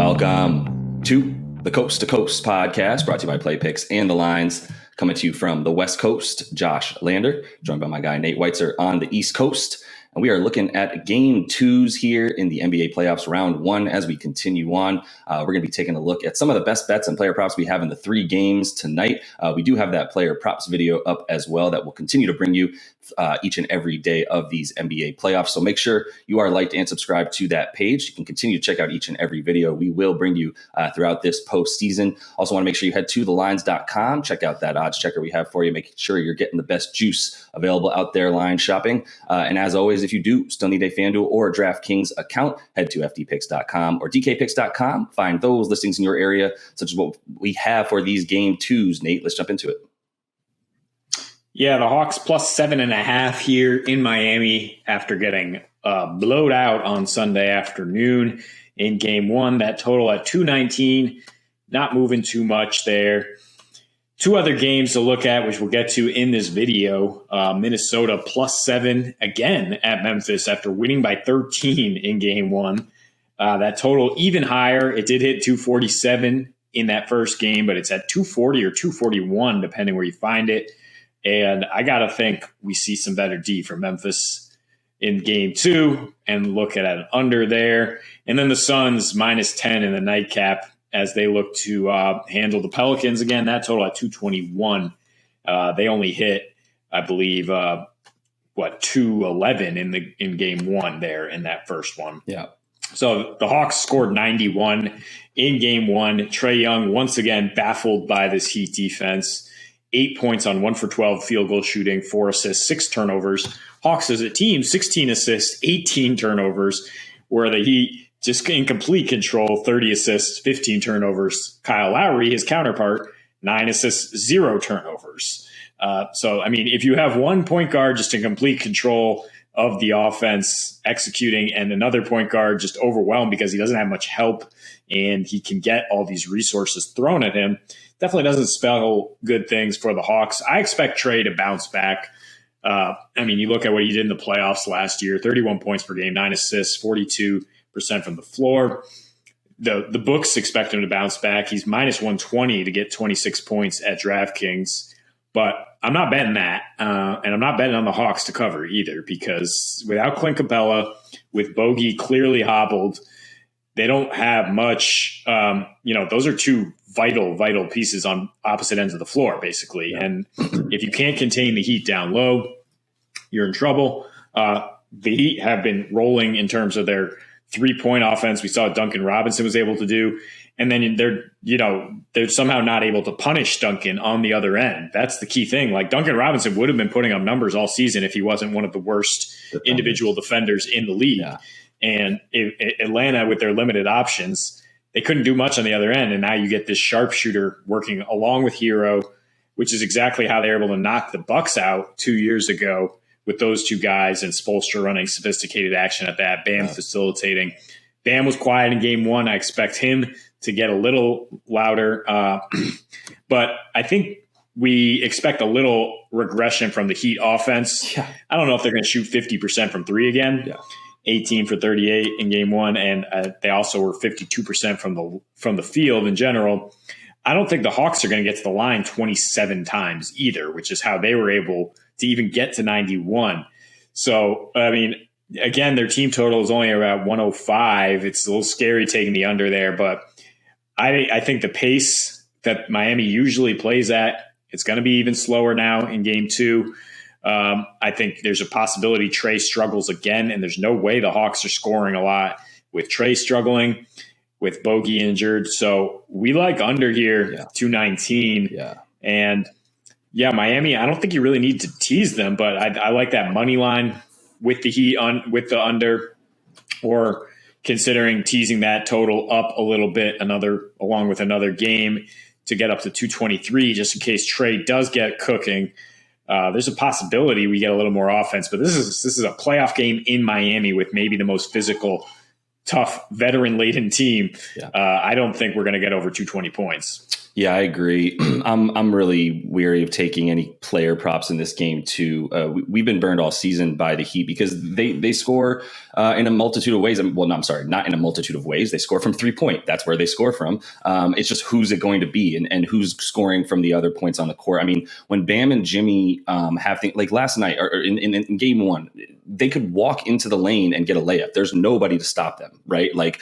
Welcome to the Coast to Coast podcast, brought to you by Play Picks and the Lines. Coming to you from the West Coast, Josh Lander, joined by my guy Nate Weitzer on the East Coast. And we are looking at game twos here in the NBA playoffs, round one. As we continue on, we're going to be taking a look at some of the best bets and player props we have in the three games tonight. We do have that player props video up as well that will continue to bring you each and every day of these NBA playoffs. So make sure you are liked and subscribed to that page. You can continue to check out each and every video we will bring you throughout this postseason. Also want to make sure you head to thelines.com. Check out that odds checker we have for you. Make sure you're getting the best juice available out there line shopping. And as always, if you do still need a FanDuel or a DraftKings account, head to fdpicks.com or dkpicks.com. Find those listings in your area, such as what we have for these game twos. Nate, let's jump into it. Yeah, the Hawks plus 7.5 here in Miami after getting blowed out on Sunday afternoon in game one. That total at 219, not moving too much there. Two other games to look at, which we'll get to in this video. Minnesota plus 7 again at Memphis after winning by 13 in game one. That total even higher. It did hit 247 in that first game, but it's at 240 or 241, depending where you find it. And I got to think we see some better D for Memphis in game two and look at an under there. And then the Suns minus 10 in the nightcap as they look to handle the Pelicans again. That total at 221. They only hit, I believe, 211 in game one there in that first one. Yeah. So the Hawks scored 91 in game one. Trae Young once again baffled by this Heat defense. 8 points on 1 for 12 field goal shooting, 4 assists, 6 turnovers. Hawks as a team, 16 assists, 18 turnovers, where the Heat just in complete control, 30 assists, 15 turnovers. Kyle Lowry, his counterpart, 9 assists, 0 turnovers. So, I mean, if you have one point guard just in complete control of the offense executing and another point guard just overwhelmed because he doesn't have much help and he can get all these resources thrown at him, definitely doesn't spell good things for the Hawks. I expect Trae to bounce back. I mean, you look at what he did in the playoffs last year, 31 points per game, 9 assists, 42% from the floor. The books expect him to bounce back. He's minus 120 to get 26 points at DraftKings. But I'm not betting that. And I'm not betting on the Hawks to cover either because without Clint Capella, with Bogey clearly hobbled, they don't have much. Those are two vital pieces on opposite ends of the floor, basically. Yeah. And if you can't contain the Heat down low, you're in trouble. The Heat have been rolling in terms of their 3-point offense. We saw Duncan Robinson was able to do. And then they're somehow not able to punish Duncan on the other end. That's the key thing. Like Duncan Robinson would have been putting up numbers all season if he wasn't one of the worst individual defenders in the league. Yeah. And Atlanta, with their limited options, they couldn't do much on the other end. And now you get this sharpshooter working along with Hero, which is exactly how they were able to knock the Bucks out 2 years ago with those two guys and Spoelstra running sophisticated action at that, Bam facilitating. Bam was quiet in game one. I expect him to get a little louder. But I think we expect a little regression from the Heat offense. Yeah. I don't know if they're going to shoot 50% from three again. Yeah. 18 for 38 in game one, and they also were 52% from the field in general. I don't think the Hawks are going to get to the line 27 times either, which is how they were able to even get to 91. So, I mean, again, their team total is only around 105. It's a little scary taking the under there, but I think the pace that Miami usually plays at, it's going to be even slower now in game two. I think there's a possibility Trae struggles again, and there's no way the Hawks are scoring a lot with Trae struggling, with Bogey injured. So we like under here, 219. Yeah. And Miami, I don't think you really need to tease them, but I like that money line with the Heat with the under, or considering teasing that total up a little bit, along with another game to get up to 223, just in case Trae does get cooking. There's a possibility we get a little more offense, but this is a playoff game in Miami with maybe the most physical, tough, veteran-laden team. Yeah. I don't think we're going to get over 220 points. Yeah, I agree. I'm really weary of taking any player props in this game too. We've been burned all season by the Heat because they score in a multitude of ways. Well, no, I'm sorry, not in a multitude of ways. They score from 3-point. That's where they score from. It's just who's it going to be and who's scoring from the other points on the court. I mean, when Bam and Jimmy have things like last night or in game one, they could walk into the lane and get a layup. There's nobody to stop them, right? Like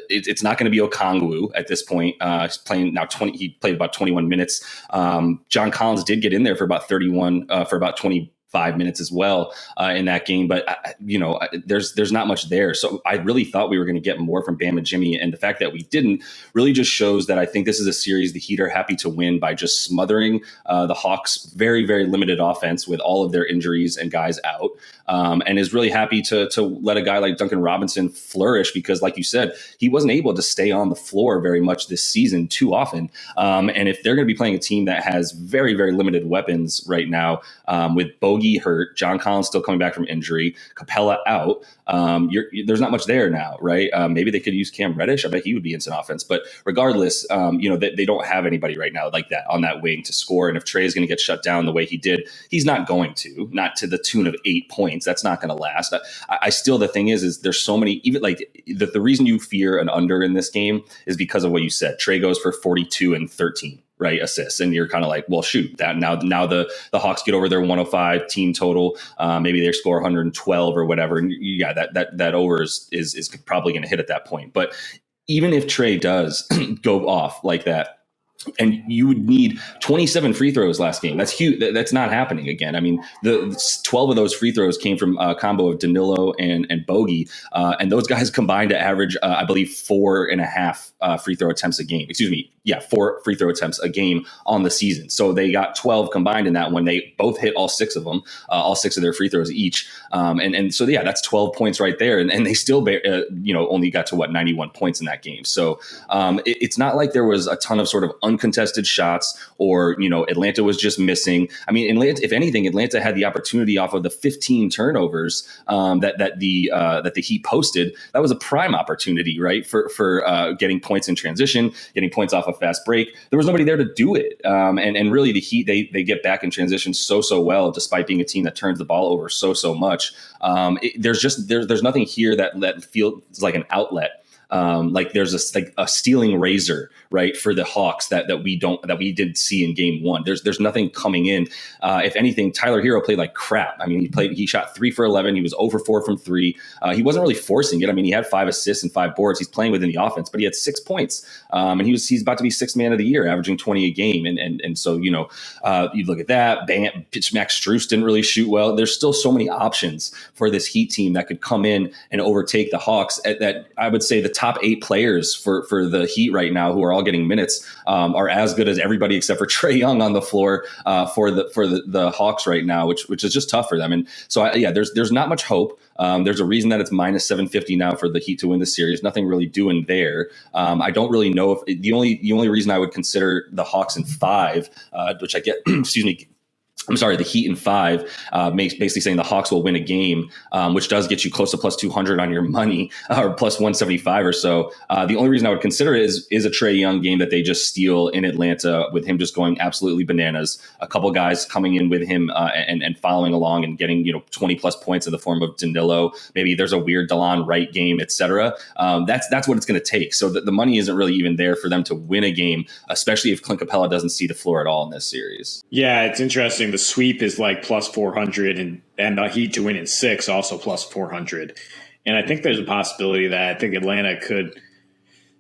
it's not going to be Okongwu at this point. He's playing now 20. He played about 21 minutes. John Collins did get in there for about 25 minutes as well in that game. But, there's not much there. So I really thought we were going to get more from Bam and Jimmy. And the fact that we didn't really just shows that I think this is a series the Heat are happy to win by just smothering the Hawks' very, very limited offense with all of their injuries and guys out. And is really happy to let a guy like Duncan Robinson flourish because, like you said, he wasn't able to stay on the floor very much this season too often. And if they're going to be playing a team that has very, very limited weapons right now, with Bogey hurt, John Collins still coming back from injury, Capella out, there's not much there now, right? Maybe they could use Cam Reddish. I bet he would be instant offense. But regardless, they don't have anybody right now like that on that wing to score. And if Trey is going to get shut down the way he did, he's not going to, not to the tune of 8 points. That's not going to last. I still, the thing is there's so many, even like the reason you fear an under in this game is because of what you said. Trey goes for 42 and 13. Right, assists, and you're kind of like, well, shoot, that now the Hawks get over their 105 team total, maybe they score 112 or whatever, and yeah, that over is probably going to hit at that point. But even if Trey does go off like that, and you would need 27 free throws last game. That's huge. That's not happening again. I mean, the 12 of those free throws came from a combo of Danilo and Bogey. And those guys combined to average, I believe, 4.5 free throw attempts a game. Excuse me. Yeah, 4 free throw attempts a game on the season. So they got 12 combined in that one. They both hit all 6 of them, all 6 of their free throws each. And so, yeah, that's 12 points right there. And they still, only got to 91 points in that game. So it's not like there was a ton of sort of uncontested shots or, Atlanta was just missing. I mean, Atlanta, if anything, Atlanta had the opportunity off of the 15 turnovers that the Heat posted. That was a prime opportunity, right, for getting points in transition, getting points off a fast break. There was nobody there to do it. And really the Heat, they get back in transition so well, despite being a team that turns the ball over so much. There's nothing here that feels like an outlet. Like there's a stealing razor, right, for the Hawks that we didn't see in game one. There's nothing coming in. If anything, Tyler Hero played like crap. I mean, he shot 3 for 11. He was 0 for 4 from 3. He wasn't really forcing it. I mean, he had 5 assists and 5 boards. He's playing within the offense, but he had 6 points. And he's about to be 6th man of the year, averaging 20 a game. And so, you look at that. Max Strus didn't really shoot well. There's still so many options for this Heat team that could come in and overtake the Hawks. That I would say the top 8 players for the Heat right now, who are all getting minutes, are as good as everybody except for Trae Young on the floor for the Hawks right now, which is just tough for them. And so, there's not much hope. There's a reason that it's minus 750 now for the Heat to win the series. Nothing really doing there. I don't really know if the only reason I would consider the Hawks in 5, which I get, excuse me. I'm sorry, the Heat in 5, basically saying the Hawks will win a game, which does get you close to plus 200 on your money, or plus 175 or so. The only reason I would consider it is a Trae Young game that they just steal in Atlanta, with him just going absolutely bananas. A couple guys coming in with him and following along and getting 20 plus points in the form of Danilo. Maybe there's a weird Delon Wright game, etc. That's what it's going to take. So the money isn't really even there for them to win a game, especially if Clint Capella doesn't see the floor at all in this series. Yeah, it's interesting. The sweep is like plus 400 and the Heat to win in 6 also plus 400. And I think there's a possibility that I think Atlanta could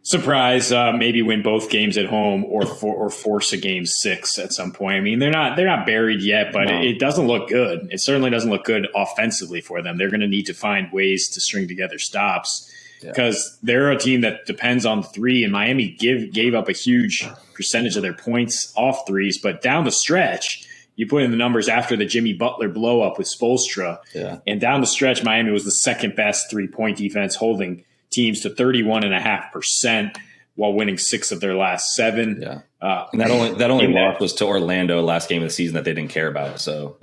surprise, maybe win both games at home or force a game 6 at some point. I mean, they're not buried yet, but it doesn't look good. It certainly doesn't look good offensively for them. They're going to need to find ways to string together stops because they're a team that depends on 3, and Miami gave up a huge percentage of their points off threes, but down the stretch, you put in the numbers after the Jimmy Butler blow up with Spoelstra, and down the stretch, Miami was the second best 3-point defense, holding teams to 31.5% while winning 6 of their last 7. Yeah, and that only loss was to Orlando last game of the season that they didn't care about. So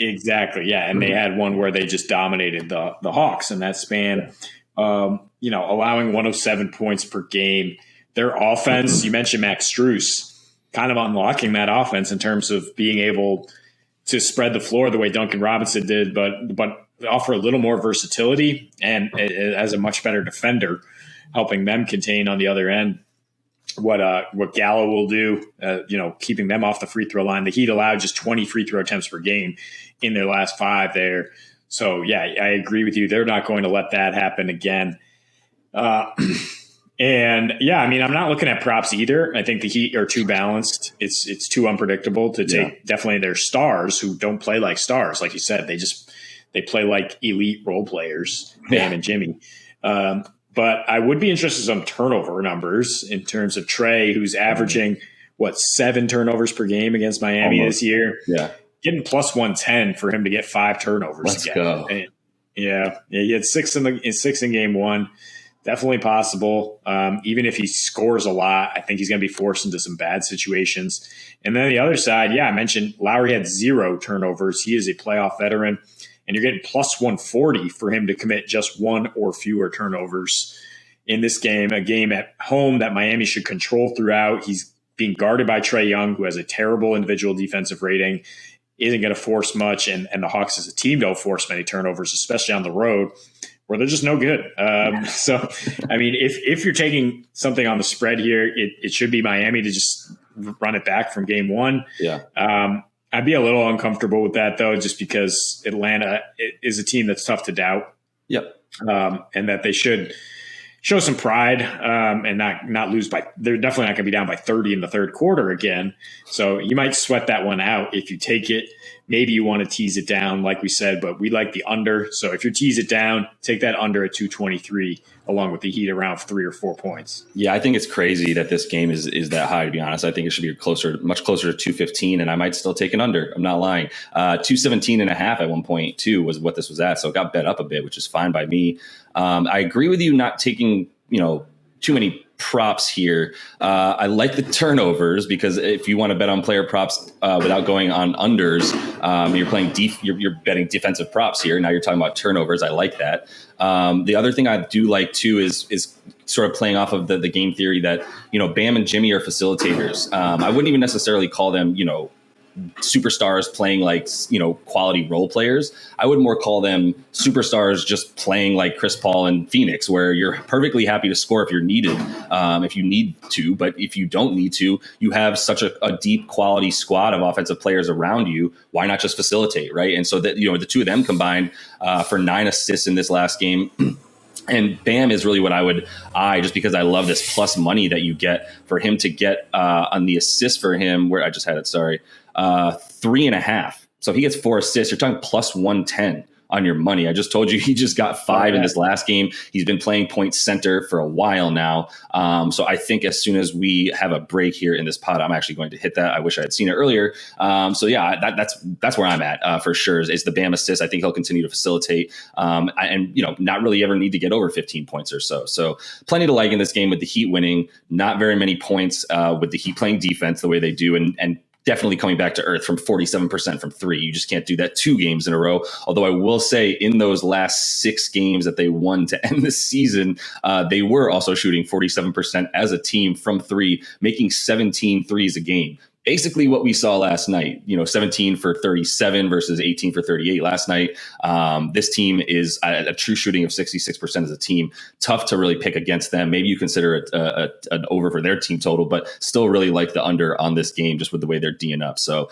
exactly, and they had one where they just dominated the Hawks in that span. Allowing 107 points per game. Their offense, you mentioned Max Strus. kind of unlocking that offense in terms of being able to spread the floor the way Duncan Robinson did, but offer a little more versatility and as a much better defender, helping them contain on the other end what Gallo will do, keeping them off the free throw line. The Heat allowed just 20 free throw attempts per game in their last 5 there. So, yeah, I agree with you. They're not going to let that happen again. And, yeah, I mean, I'm not looking at props either. I think the Heat are too balanced. It's too unpredictable to take definitely their stars who don't play like stars. Like you said, they play like elite role players, Bam and Jimmy. But I would be interested in some turnover numbers in terms of Trey, who's averaging, 7 turnovers per game against Miami this year. Yeah. Getting plus 110 for him to get 5 turnovers. Let's go. And, he had 6 in game 1. Definitely possible. Even if he scores a lot, I think he's going to be forced into some bad situations. And then the other side, I mentioned Lowry had 0 turnovers. He is a playoff veteran. And you're getting plus 140 for him to commit just 1 or fewer turnovers in this game, a game at home that Miami should control throughout. He's being guarded by Trae Young, who has a terrible individual defensive rating, isn't going to force much, and the Hawks as a team don't force many turnovers, especially on the road, where they're just no good. So, I mean, if you're taking something on the spread here, it should be Miami to just run it back from game 1. Yeah. I'd be a little uncomfortable with that, though, just because Atlanta is a team that's tough to doubt. Yep. And that they should show some pride and not lose by – they're definitely not going to be down by 30 in the third quarter again. So you might sweat that one out if you take it. Maybe you want to tease it down, like we said, but we like the under. So if you tease it down, take that under at 223 along with the Heat around 3 or 4 points. Yeah, I think it's crazy that this game is that high, to be honest. I think it should be much closer to 215, and I might still take an under. I'm not lying. 217 and a half at one point, too, was what this was at. So it got bet up a bit, which is fine by me. I agree with you not taking, too many props here. I like the turnovers because if you want to bet on player props without going on unders, you're playing you're betting defensive props here. Now you're talking about turnovers. I like that. The other thing I do like too is sort of playing off of the game theory that Bam and Jimmy are facilitators. I wouldn't even necessarily call them superstars playing like quality role players. I would more call them superstars just playing like Chris Paul and Phoenix, where you're perfectly happy to score if you're needed, if you need to. But if you don't need to, you have such a deep quality squad of offensive players around you. Why not just facilitate, right? And so that the two of them combined for 9 assists in this last game. And Bam is really what I would eye, just because I love this plus money that you get for him to get on the assist for him, where I just had it, 3.5. So if he gets 4 assists, you're talking plus 110 on your money. I just told you he just got 5 in this last game. He's been playing point center for a while now. So I think as soon as we have a break here in this pod, I'm actually going to hit that. I wish I had seen it earlier. So yeah, that's where I'm at for sure. Is the Bam assist. I think he'll continue to facilitate and not really ever need to get over 15 points or so. So plenty to like in this game with the Heat winning. Not very many points with the Heat playing defense the way they do, and definitely coming back to earth from 47% from 3. You just can't do that 2 games in a row. Although I will say in those last 6 games that they won to end the season, they were also shooting 47% as a team from 3, making 17 threes a game. Basically what we saw last night, 17 for 37 versus 18 for 38 last night. This team is a true shooting of 66% as a team. Tough to really pick against them. Maybe you consider it an over for their team total, but still really like the under on this game just with the way they're D'ing up. So